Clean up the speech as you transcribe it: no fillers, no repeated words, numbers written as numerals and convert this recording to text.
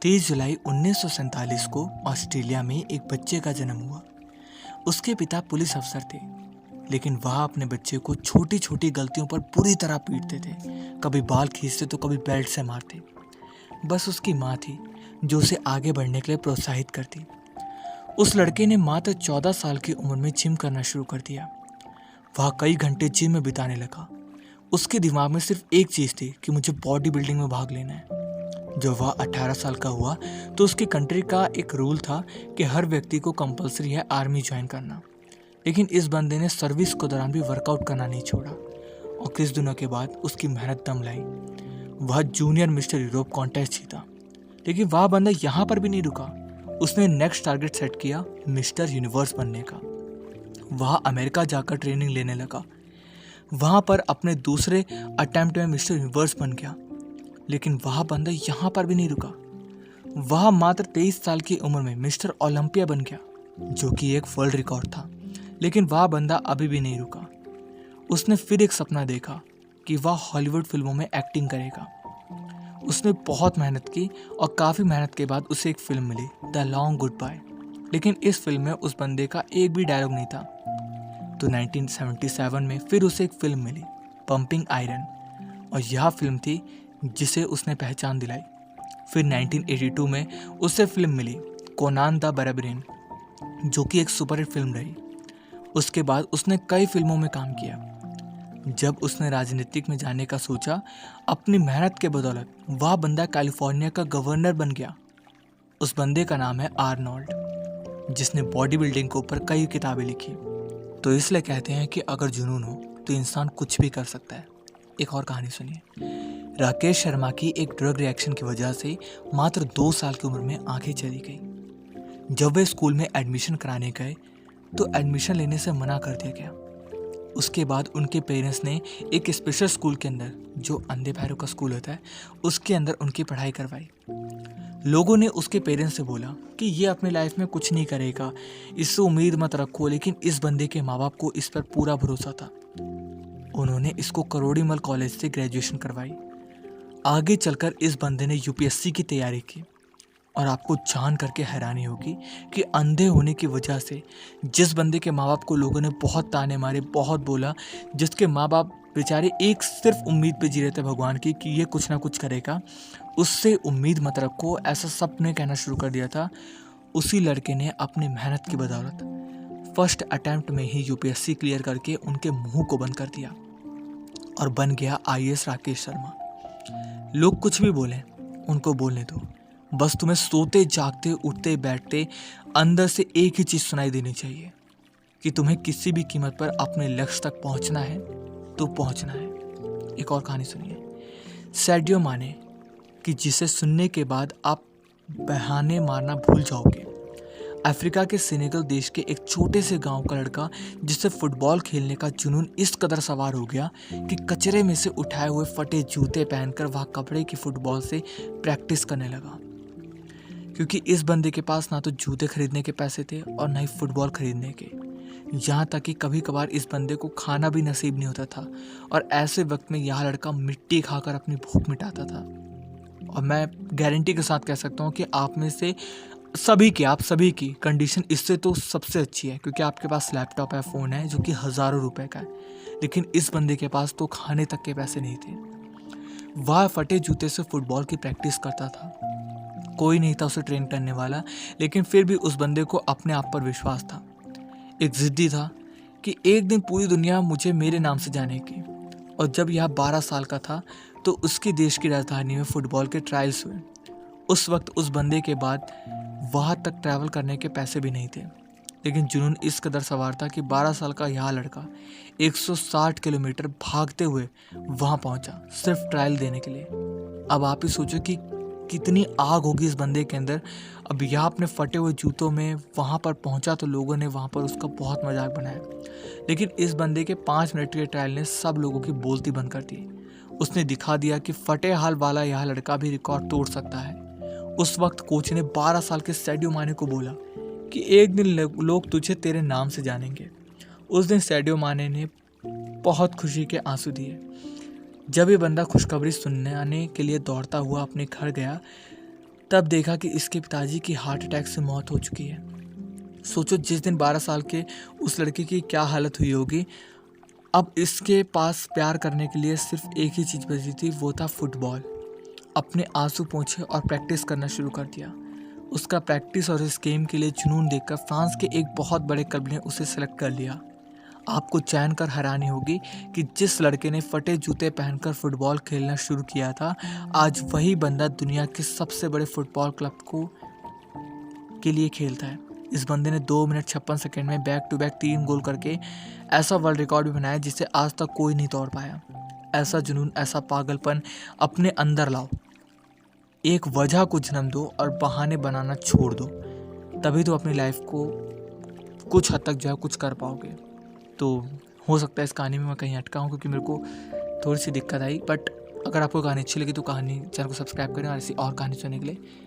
23 जुलाई 1947 को ऑस्ट्रेलिया में एक बच्चे का जन्म हुआ। उसके पिता पुलिस अफसर थे, लेकिन वह अपने बच्चे को छोटी छोटी गलतियों पर बुरी तरह पीटते थे। कभी बाल खींचते तो कभी बेल्ट से मारते। बस उसकी माँ थी जो उसे आगे बढ़ने के लिए प्रोत्साहित करती। उस लड़के ने मात्र 14 साल की उम्र में जिम करना शुरू कर दिया। वह कई घंटे जिम में बिताने लगा। उसके दिमाग में सिर्फ एक चीज़ थी कि मुझे बॉडी बिल्डिंग में भाग लेना है। जब वह 18 साल का हुआ तो उसकी कंट्री का एक रूल था कि हर व्यक्ति को कंपलसरी है आर्मी ज्वाइन करना। लेकिन इस बंदे ने सर्विस के दौरान भी वर्कआउट करना नहीं छोड़ा और कुछ दिनों के बाद उसकी मेहनत दम लाई। वह जूनियर मिस्टर यूरोप कॉन्टेस्ट जीता। लेकिन वह बंदा यहाँ पर भी नहीं रुका। उसने नेक्स्ट टारगेट सेट किया, मिस्टर यूनिवर्स बनने का। वह अमेरिका जाकर ट्रेनिंग लेने लगा। वहाँ पर अपने दूसरे अटेम्प्ट में मिस्टर यूनिवर्स बन गया। लेकिन वह बंदा यहाँ पर भी नहीं रुका। वह मात्र 23 साल की उम्र में मिस्टर ओलंपिया बन गया, जो कि एक वर्ल्ड रिकॉर्ड था। लेकिन वह बंदा अभी भी नहीं रुका। उसने फिर एक सपना देखा कि वह हॉलीवुड फिल्मों में एक्टिंग करेगा। उसने बहुत मेहनत की और काफ़ी मेहनत के बाद उसे एक फिल्म मिली, द लॉन्ग गुड बाय। लेकिन इस फिल्म में उस बंदे का एक भी डायलॉग नहीं था। तो 1977 में फिर उसे एक फिल्म मिली, पंपिंग आयरन, और यह फिल्म थी जिसे उसने पहचान दिलाई। फिर 1982 में उसे फिल्म मिली कोनान द बरबरीन, जो कि एक सुपरहिट फिल्म रही। उसके बाद उसने कई फिल्मों में काम किया। जब उसने राजनीतिक में जाने का सोचा, अपनी मेहनत के बदौलत वह बंदा कैलिफोर्निया का गवर्नर बन गया। उस बंदे का नाम है आर्नोल्ड, जिसने बॉडी बिल्डिंग के ऊपर कई किताबें लिखी। तो इसलिए कहते हैं कि अगर जुनून हो तो इंसान कुछ भी कर सकता है। एक और कहानी सुनिए। राकेश शर्मा की एक ड्रग रिएक्शन की वजह से मात्र 2 साल की उम्र में आंखें चली गई। जब वे स्कूल में एडमिशन कराने गए तो एडमिशन लेने से मना कर दिया गया। उसके बाद उनके पेरेंट्स ने एक स्पेशल स्कूल के अंदर, जो अंधे पैरों का स्कूल होता है, उसके अंदर उनकी पढ़ाई करवाई। लोगों ने उसके पेरेंट्स से बोला कि ये अपनी लाइफ में कुछ नहीं करेगा, इससे उम्मीद मत रखो। लेकिन इस बंदे के माँ बाप को इस पर पूरा भरोसा था। उन्होंने इसको करोड़ीमल कॉलेज से ग्रेजुएशन करवाई। आगे चलकर इस बंदे ने यूपीएससी की तैयारी की। और आपको जान करके हैरानी होगी कि अंधे होने की वजह से जिस बंदे के माँ बाप को लोगों ने बहुत ताने मारे, बहुत बोला, जिसके माँ बाप बेचारे एक सिर्फ उम्मीद पे जी रहे थे भगवान की कि ये कुछ ना कुछ करेगा, उससे उम्मीद मत रखो, ऐसा सबने कहना शुरू कर दिया था। उसी लड़के ने अपनी मेहनत की बदौलत फर्स्ट अटेम्प्ट में ही यूपीएससी क्लियर करके उनके मुंह को बंद कर दिया और बन गया आईएएस राकेश शर्मा। लोग कुछ भी बोलें, उनको बोलने दो। बस तुम्हें सोते जागते उठते बैठते अंदर से एक ही चीज़ सुनाई देनी चाहिए कि तुम्हें किसी भी कीमत पर अपने लक्ष्य तक पहुंचना है तो पहुंचना है। एक और कहानी सुनिए। सैडियो माने कि जिसे सुनने के बाद आप बहाने मारना भूल जाओगे। अफ्रीका के सेनेगल देश के एक छोटे से गांव का लड़का, जिसे फुटबॉल खेलने का जुनून इस कदर सवार हो गया कि कचरे में से उठाए हुए फटे जूते पहनकर वह कपड़े की फुटबॉल से प्रैक्टिस करने लगा। क्योंकि इस बंदे के पास ना तो जूते खरीदने के पैसे थे और ना ही फुटबॉल खरीदने के। यहाँ तक कि कभी कभार इस बंदे को खाना भी नसीब नहीं होता था। और ऐसे वक्त में यह लड़का मिट्टी खाकर अपनी भूख मिटाता था। और मैं गारंटी के साथ कह सकता हूँ कि आप में से आप सभी की कंडीशन इससे तो सबसे अच्छी है, क्योंकि आपके पास लैपटॉप है, फ़ोन है, जो कि हज़ारों रुपए का है। लेकिन इस बंदे के पास तो खाने तक के पैसे नहीं थे। वह फटे जूते से फुटबॉल की प्रैक्टिस करता था। कोई नहीं था उसे ट्रेन करने वाला, लेकिन फिर भी उस बंदे को अपने आप पर विश्वास था। एक जिद्दी था कि एक दिन पूरी दुनिया मुझे मेरे नाम से जानेगी। और जब यह 12 साल का था तो उसके देश की राजधानी में फुटबॉल के ट्रायल्स हुए। उस वक्त उस बंदे के बाद वहाँ तक ट्रैवल करने के पैसे भी नहीं थे। लेकिन जुनून इस कदर सवार था कि 12 साल का यह लड़का 160 किलोमीटर भागते हुए वहाँ पहुँचा, सिर्फ ट्रायल देने के लिए। अब आप ही सोचो कि कितनी आग होगी इस बंदे के अंदर। अब यह अपने फटे हुए जूतों में वहाँ पर पहुँचा तो लोगों ने वहाँ पर उसका बहुत मजाक बनाया। लेकिन इस बंदे के 5 मिनट के ट्रायल ने सब लोगों की बोलती बंद कर दी। उसने दिखा दिया कि फटे हाल वाला यह लड़का भी रिकॉर्ड तोड़ सकता है। उस वक्त कोच ने 12 साल के सैडियो माने को बोला कि एक दिन लोग तुझे तेरे नाम से जानेंगे। उस दिन सैडियो माने ने बहुत खुशी के आंसू दिए। जब ये बंदा खुशखबरी सुनने आने के लिए दौड़ता हुआ अपने घर गया तब देखा कि इसके पिताजी की हार्ट अटैक से मौत हो चुकी है। सोचो जिस दिन 12 साल के उस लड़के की क्या हालत हुई होगी। अब इसके पास प्यार करने के लिए सिर्फ एक ही चीज़ बची थी, वो था फुटबॉल। अपने आंसू पोंछे और प्रैक्टिस करना शुरू कर दिया। उसका प्रैक्टिस और इस गेम के लिए जुनून देखकर फ्रांस के एक बहुत बड़े क्लब ने उसे सेलेक्ट कर लिया। आपको जानकर हैरानी होगी कि जिस लड़के ने फटे जूते पहनकर फुटबॉल खेलना शुरू किया था, आज वही बंदा दुनिया के सबसे बड़े फुटबॉल क्लब के लिए खेलता है। इस बंदे ने 2 मिनट 56 सेकेंड में बैक टू बैक 3 गोल करके ऐसा वर्ल्ड रिकॉर्ड भी बनाया जिसे आज तक कोई नहीं तोड़ पाया। ऐसा जुनून, ऐसा पागलपन अपने अंदर लाओ, एक वजह को जन्म दो और बहाने बनाना छोड़ दो, तभी तो अपनी लाइफ को कुछ हद तक जो है कुछ कर पाओगे। तो हो सकता है इस कहानी में मैं कहीं अटका हूँ क्योंकि मेरे को थोड़ी सी दिक्कत आई, बट अगर आपको कहानी अच्छी लगी तो चैनल को सब्सक्राइब करें और ऐसी और कहानी सुनने के लिए।